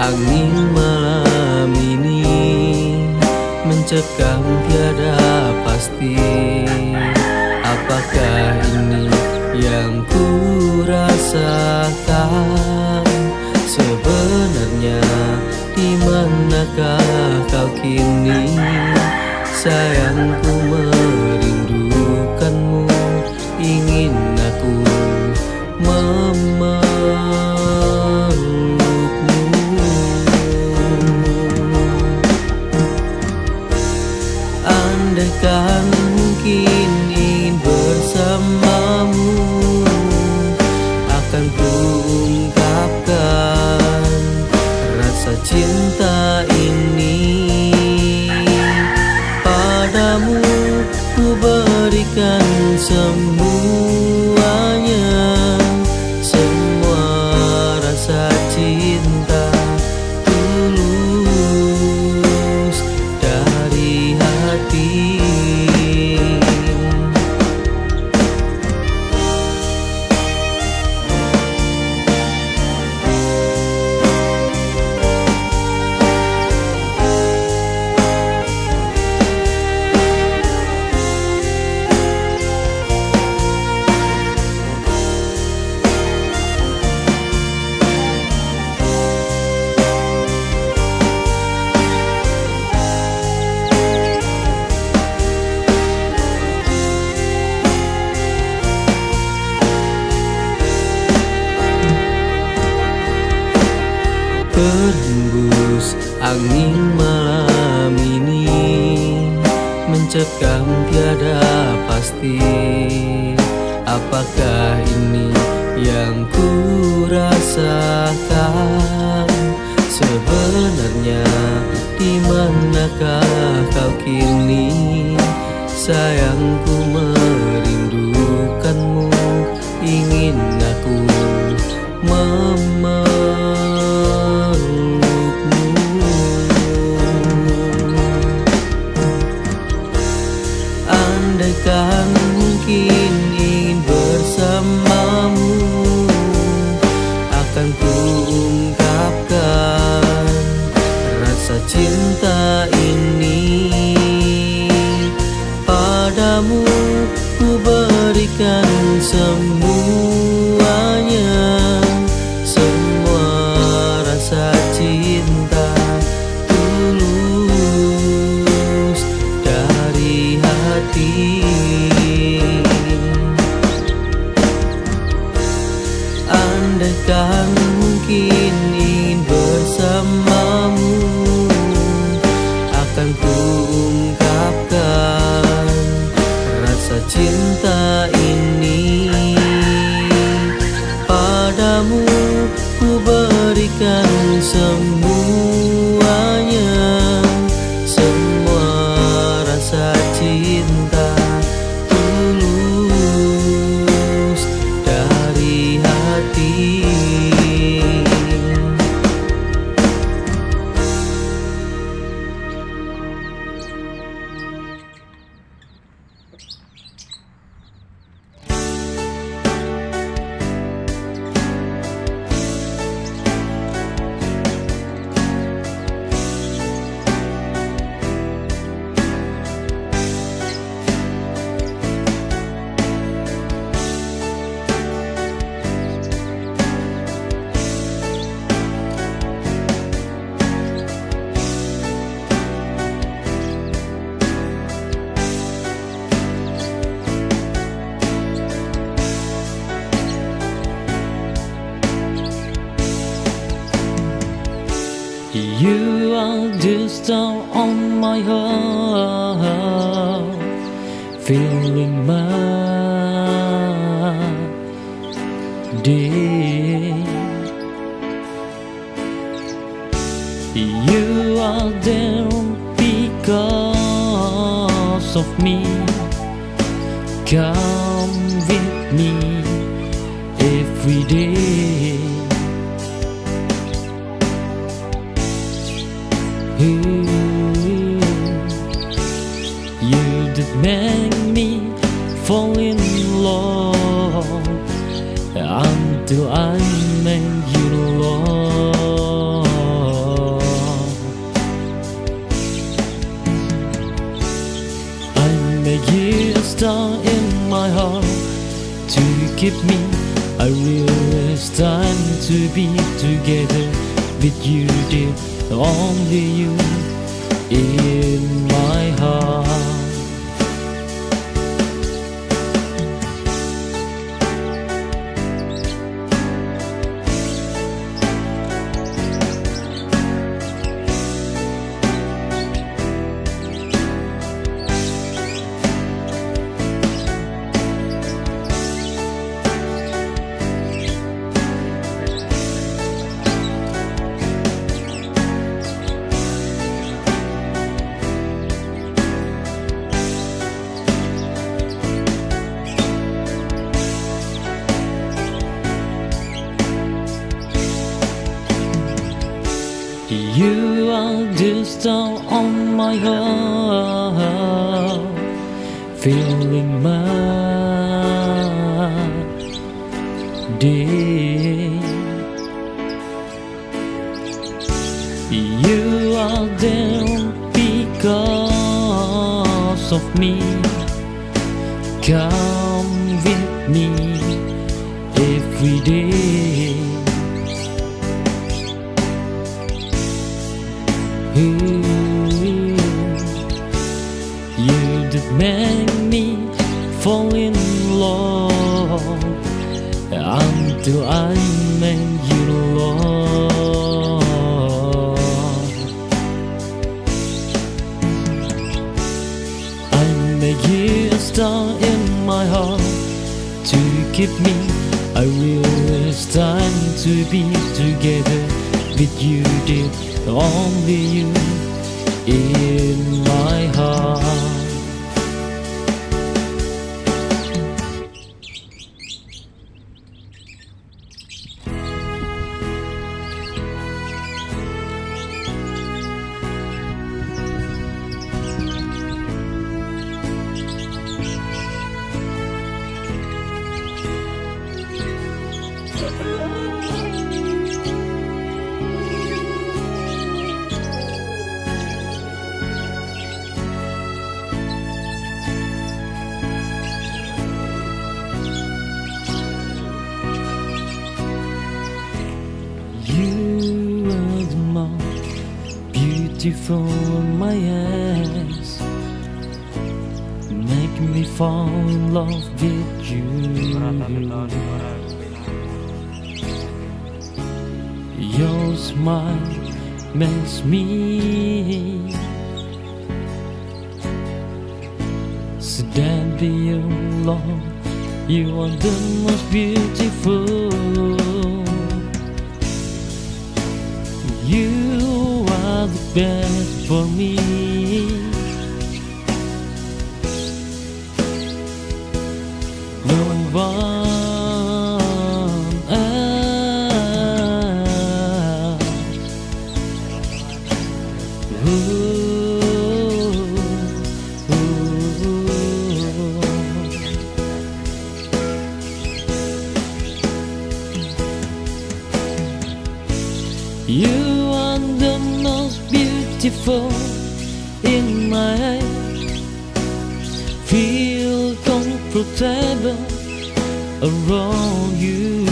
Angin malam ini mencekam tiada pasti. Apakah ini yang ku rasakan? Sebenarnya di manakah kau kini? Sayangku merindukanmu, ingin aku memelukmu. Andaikan mungkin ingin bersamamu, akan ku ungkapkan rasa cinta ini. Padamu ku berikan semuanya, semua rasa cinta tulus dari hati. Berhembus angin malam ini mencekam tiada pasti. Apakah ini yang ku rasakan? Sebenarnya di manakah kau kini? Sayangku merindukanmu, ingin aku memelukmu. Andaikan mungkin ingin bersamamu, akan ku ungkapkan rasa cinta ini. Padamu ku berikan semuanya, semua rasa cinta tulus dari hati. Andaikan mungkin ingin bersamamu, akan ku ungkapkan rasa cinta ini. Padamu ku berikan semuanya, semua rasa cinta tulus dari hati. You are the star on my heart, filling my day. You are there because of me. Come with me every day. You that make me fall in love until I make you love. make you a star in my heart to keep me. I realize it's time to be together with you, dear. Only you in my heart. You are the star on my heart, filling my day. You are there because of me. Come with me every day. You that make me fall in love until I make you love. I make you a star in my heart to keep me. I realize it's time to be together with you, dear. Only you in my heart. You are the most beautiful in my eyes, make me fall in love with you. Your smile makes me stand by your love. You are the most beautiful. You are the best for me. No one else. You are the most beautiful in my eyes. Feel comfortable around you.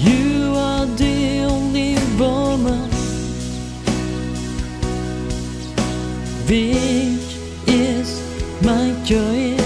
You are the only woman which is my choice.